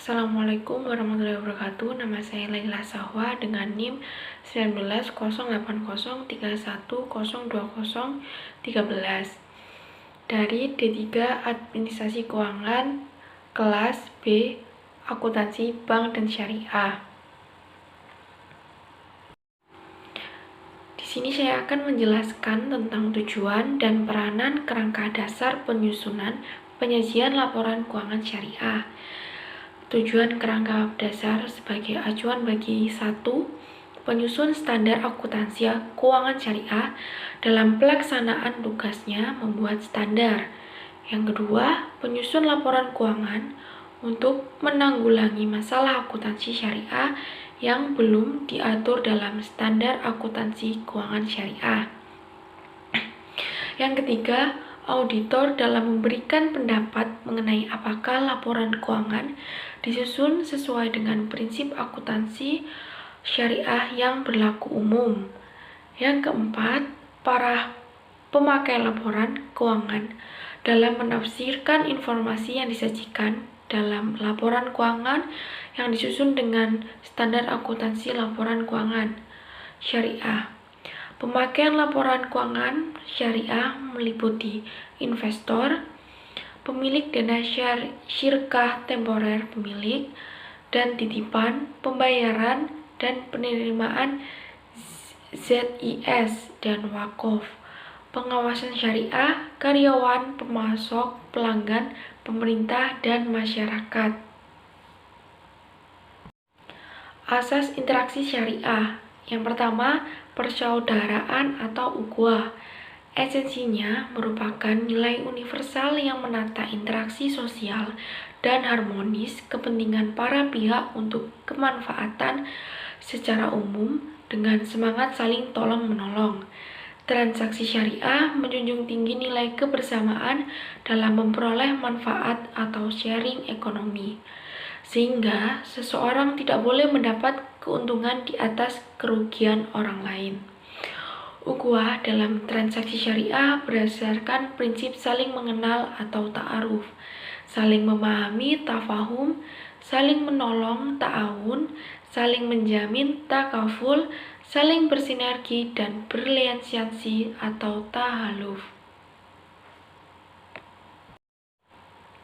Assalamualaikum warahmatullahi wabarakatuh. Nama saya Laila Sahwa dengan NIM 190801312013 dari D3 Administrasi Keuangan kelas B Akuntansi Bank dan Syariah. Di sini saya akan menjelaskan tentang tujuan dan peranan kerangka dasar penyusunan penyajian laporan keuangan syariah. Tujuan kerangka dasar sebagai acuan bagi 1. Penyusun standar akuntansi keuangan syariah dalam pelaksanaan tugasnya membuat standar. Yang kedua, penyusun laporan keuangan untuk menanggulangi masalah akuntansi syariah yang belum diatur dalam standar akuntansi keuangan syariah. Yang ketiga, auditor dalam memberikan pendapat mengenai apakah laporan keuangan disusun sesuai dengan prinsip akuntansi syariah yang berlaku umum. Yang keempat, para pemakai laporan keuangan dalam menafsirkan informasi yang disajikan dalam laporan keuangan yang disusun dengan standar akuntansi laporan keuangan syariah. Pemakaian laporan keuangan syariah meliputi investor, pemilik dana syirkah temporer pemilik, dan titipan, pembayaran, dan penerimaan ZIS dan wakaf, pengawasan syariah, karyawan, pemasok, pelanggan, pemerintah, dan masyarakat. Asas interaksi syariah. Yang pertama, persaudaraan atau ukhuwah. Esensinya merupakan nilai universal yang menata interaksi sosial dan harmonis kepentingan para pihak untuk kemanfaatan secara umum dengan semangat saling tolong-menolong. Transaksi syariah menjunjung tinggi nilai kebersamaan dalam memperoleh manfaat atau sharing ekonomi, sehingga seseorang tidak boleh mendapat keuntungan di atas kerugian orang lain. Ukhuwah dalam transaksi syariah berdasarkan prinsip saling mengenal atau ta'aruf, saling memahami tafahum, saling menolong ta'awun, saling menjamin takaful, saling bersinergi dan beraliansi atau tahaluf.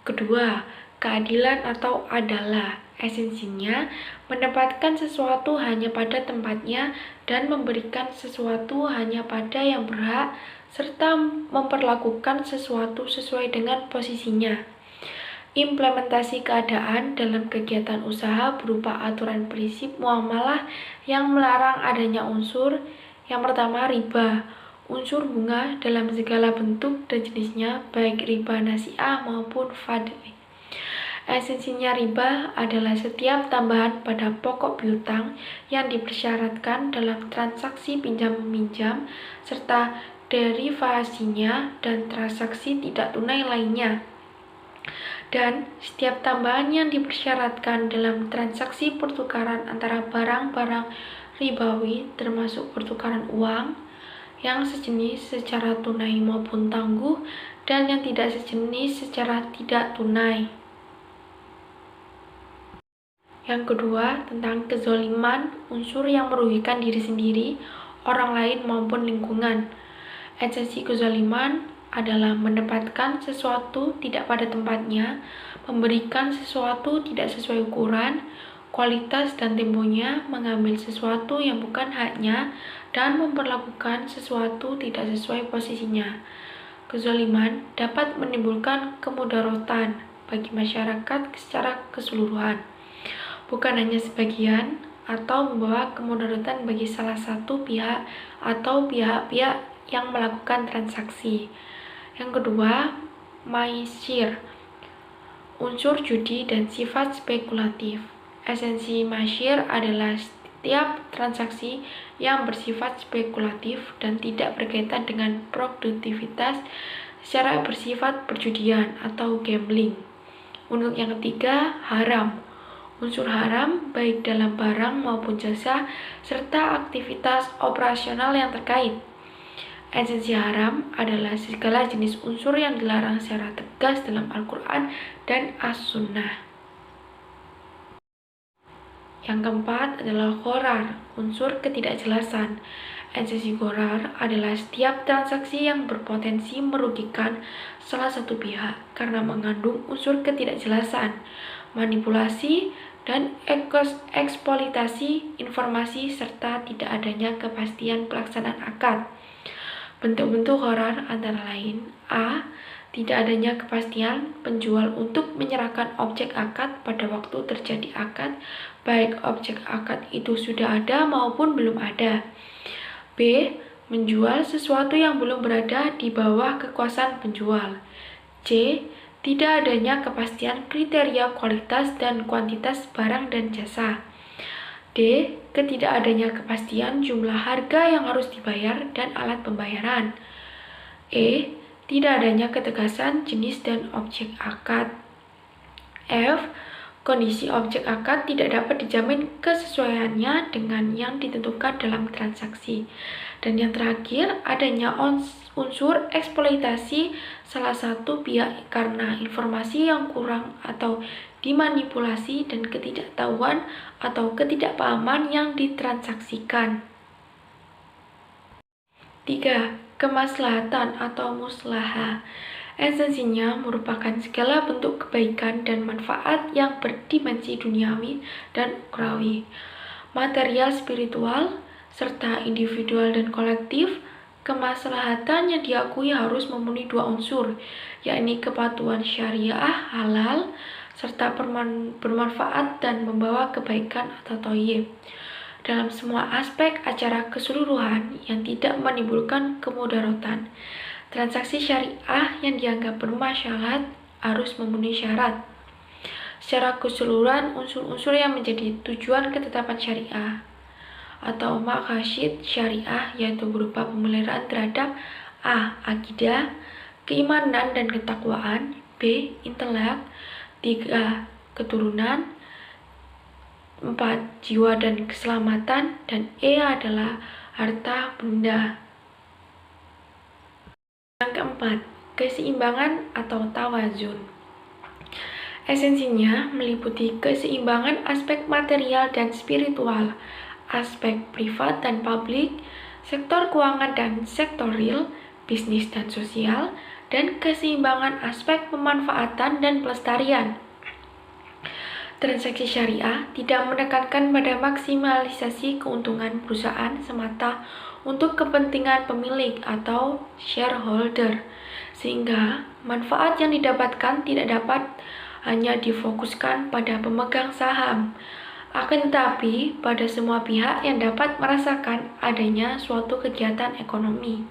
Kedua, keadilan atau adalah. Esensinya menempatkan sesuatu hanya pada tempatnya dan memberikan sesuatu hanya pada yang berhak, serta memperlakukan sesuatu sesuai dengan posisinya. Implementasi keadaan dalam kegiatan usaha berupa aturan prinsip muamalah yang melarang adanya unsur. Yang pertama, riba. Unsur bunga dalam segala bentuk dan jenisnya, baik riba nasi'ah maupun fadli. Esensinya riba adalah setiap tambahan pada pokok piutang yang dipersyaratkan dalam transaksi pinjam-meminjam serta derivasinya dan transaksi tidak tunai lainnya. Dan setiap tambahan yang dipersyaratkan dalam transaksi pertukaran antara barang-barang ribawi termasuk pertukaran uang yang sejenis secara tunai maupun tangguh dan yang tidak sejenis secara tidak tunai. Yang kedua, tentang kezoliman, unsur yang merugikan diri sendiri, orang lain maupun lingkungan. Esensi kezoliman adalah menempatkan sesuatu tidak pada tempatnya, memberikan sesuatu tidak sesuai ukuran, kualitas dan temponya, mengambil sesuatu yang bukan haknya, dan memperlakukan sesuatu tidak sesuai posisinya. Kezoliman dapat menimbulkan kemudaratan bagi masyarakat secara keseluruhan, bukan hanya sebagian, atau membawa kemudaratan bagi salah satu pihak atau pihak-pihak yang melakukan transaksi. Yang kedua, maisir, unsur judi dan sifat spekulatif. Esensi maisir adalah setiap transaksi yang bersifat spekulatif dan tidak berkaitan dengan produktivitas secara bersifat perjudian atau gambling. Untuk yang ketiga, haram. Unsur haram baik dalam barang maupun jasa serta aktivitas operasional yang terkait. Esensi haram adalah segala jenis unsur yang dilarang secara tegas dalam Al-Quran dan As-Sunnah. Yang keempat adalah ghorar, unsur ketidakjelasan. Esensi ghorar adalah setiap transaksi yang berpotensi merugikan salah satu pihak karena mengandung unsur ketidakjelasan, manipulasi, dan eksploitasi informasi serta tidak adanya kepastian pelaksanaan akad. Bentuk-bentuk ghorar antara lain: A. Tidak adanya kepastian penjual untuk menyerahkan objek akad pada waktu terjadi akad, baik objek akad itu sudah ada maupun belum ada. B. Menjual sesuatu yang belum berada di bawah kekuasaan penjual. C. Tidak adanya kepastian kriteria kualitas dan kuantitas barang dan jasa. D. Ketidakadanya kepastian jumlah harga yang harus dibayar dan alat pembayaran. E. Tidak adanya ketegasan jenis dan objek akad. F. Kondisi objek akad tidak dapat dijamin kesesuaiannya dengan yang ditentukan dalam transaksi. Dan yang terakhir, adanya unsur eksploitasi salah satu pihak karena informasi yang kurang atau dimanipulasi dan ketidaktahuan atau ketidakpahaman yang ditransaksikan. 3. Kemaslahatan atau muslahah. Esensinya merupakan segala bentuk kebaikan dan manfaat yang berdimensi duniawi dan ukhrawi, material, spiritual, serta individual dan kolektif. Kemaslahatan yang diakui harus memenuhi dua unsur, yakni kepatuhan syariah halal serta bermanfaat dan membawa kebaikan atau thayyib dalam semua aspek acara keseluruhan yang tidak menimbulkan kemudaratan. Transaksi syariah yang dianggap bermaslahat harus memenuhi syarat. Secara keseluruhan, unsur-unsur yang menjadi tujuan ketetapan syariah atau maqasid syariah yaitu berupa pemeliharaan terhadap A. Akidah, keimanan dan ketakwaan, B. Intelek, 3. Keturunan, 4. Jiwa dan keselamatan, dan E adalah harta benda. Yang keempat, keseimbangan atau tawazun. Esensinya meliputi keseimbangan aspek material dan spiritual, aspek privat dan publik, sektor keuangan dan sektor real, bisnis dan sosial, dan keseimbangan aspek pemanfaatan dan pelestarian. Transaksi syariah tidak menekankan pada maksimalisasi keuntungan perusahaan semata untuk kepentingan pemilik atau shareholder, sehingga manfaat yang didapatkan tidak dapat hanya difokuskan pada pemegang saham, akan tetapi pada semua pihak yang dapat merasakan adanya suatu kegiatan ekonomi.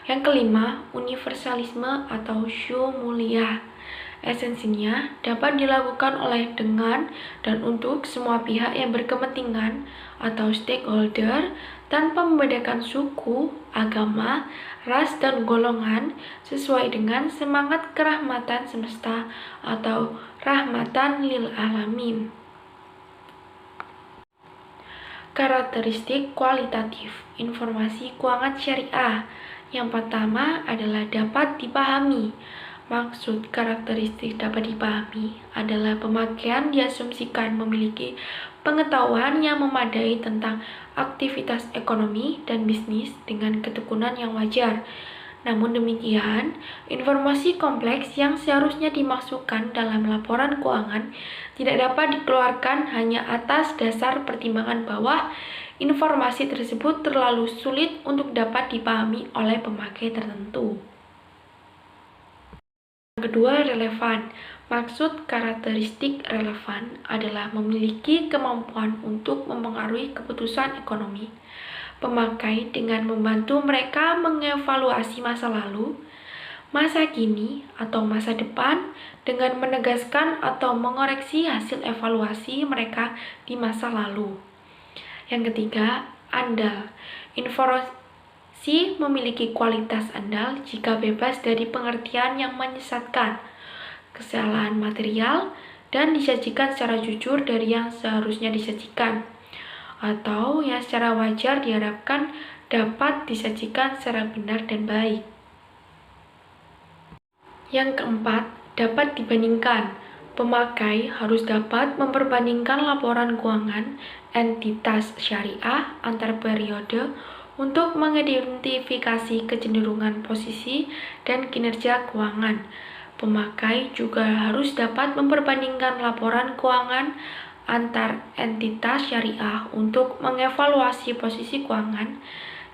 Yang kelima, universalisme atau syumuliyah. Esensinya dapat dilakukan oleh dengan dan untuk semua pihak yang berkepentingan atau stakeholder tanpa membedakan suku, agama, ras, dan golongan sesuai dengan semangat kerahmatan semesta atau rahmatan lil alamin. Karakteristik kualitatif informasi keuangan syariah. Yang pertama adalah dapat dipahami. Maksud karakteristik dapat dipahami adalah pemakaian diasumsikan memiliki pengetahuan yang memadai tentang aktivitas ekonomi dan bisnis dengan ketekunan yang wajar. Namun demikian, informasi kompleks yang seharusnya dimasukkan dalam laporan keuangan tidak dapat dikeluarkan hanya atas dasar pertimbangan bahwa informasi tersebut terlalu sulit untuk dapat dipahami oleh pemakai tertentu. Yang kedua, relevan. Maksud karakteristik relevan adalah memiliki kemampuan untuk mempengaruhi keputusan ekonomi pemakai dengan membantu mereka mengevaluasi masa lalu, masa kini, atau masa depan dengan menegaskan atau mengoreksi hasil evaluasi mereka di masa lalu. Yang ketiga, andal. Informasi memiliki kualitas andal jika bebas dari pengertian yang menyesatkan, kesalahan material, dan disajikan secara jujur dari yang seharusnya disajikan, atau yang secara wajar diharapkan dapat disajikan secara benar dan baik. Yang keempat, dapat dibandingkan. Pemakai harus dapat memperbandingkan laporan keuangan entitas syariah antar periode untuk mengidentifikasi kecenderungan posisi dan kinerja keuangan. Pemakai juga harus dapat memperbandingkan laporan keuangan antar entitas syariah untuk mengevaluasi posisi keuangan,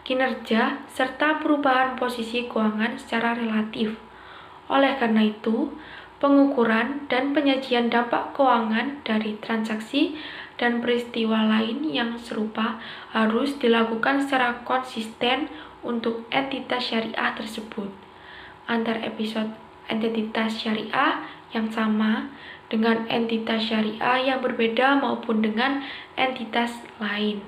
kinerja, serta perubahan posisi keuangan secara relatif. Oleh karena itu, pengukuran dan penyajian dampak keuangan dari transaksi dan peristiwa lain yang serupa harus dilakukan secara konsisten untuk entitas syariah tersebut. Antar episode entitas syariah yang sama dengan entitas syariah yang berbeda maupun dengan entitas lain.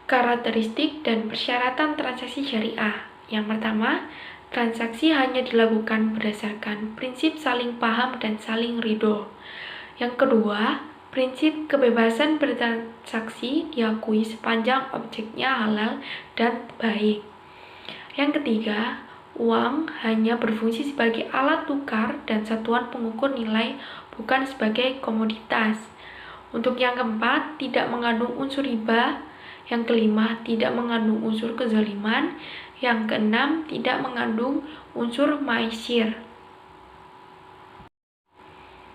Karakteristik dan persyaratan transaksi syariah. Yang pertama, transaksi hanya dilakukan berdasarkan prinsip saling paham dan saling ridho. Yang kedua, prinsip kebebasan bertransaksi diakui sepanjang objeknya halal dan baik. Yang ketiga, uang hanya berfungsi sebagai alat tukar dan satuan pengukur nilai, bukan sebagai komoditas. Untuk yang keempat, tidak mengandung unsur riba. Yang kelima, tidak mengandung unsur kezaliman. Yang keenam, tidak mengandung unsur maisir.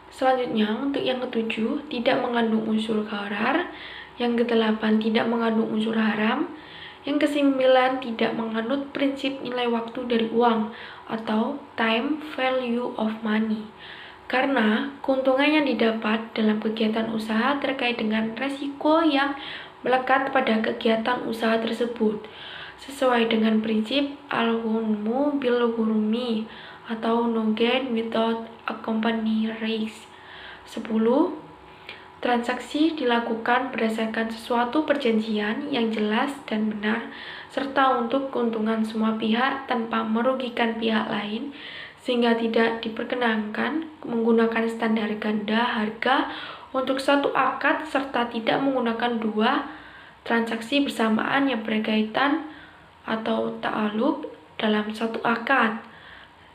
Selanjutnya, untuk yang ketujuh, tidak mengandung unsur gharar. Yang kedelapan, tidak mengandung unsur haram. Yang kesembilan, tidak menganut prinsip nilai waktu dari uang atau time value of money. Karena keuntungan yang didapat dalam kegiatan usaha terkait dengan resiko yang melekat pada kegiatan usaha tersebut, sesuai dengan prinsip al-ghunmu bil-ghurmi atau no gain without accompanying risk. 10. Transaksi dilakukan berdasarkan sesuatu perjanjian yang jelas dan benar, serta untuk keuntungan semua pihak tanpa merugikan pihak lain, sehingga tidak diperkenankan menggunakan standar ganda harga untuk satu akad serta tidak menggunakan dua transaksi bersamaan yang berkaitan atau ta'aluk dalam satu akad.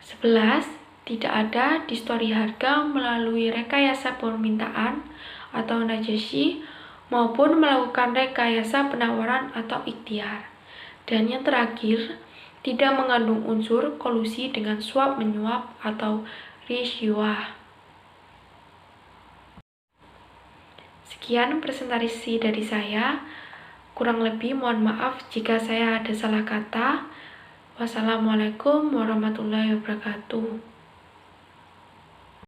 11. Tidak ada distorsi harga melalui rekayasa permintaan atau najasyi maupun melakukan rekayasa penawaran atau ikhtiar. Dan yang terakhir, tidak mengandung unsur kolusi dengan suap menyuap atau risyuah. Sekian presentasi dari saya. Kurang lebih mohon maaf jika saya ada salah kata. Wassalamualaikum warahmatullahi wabarakatuh.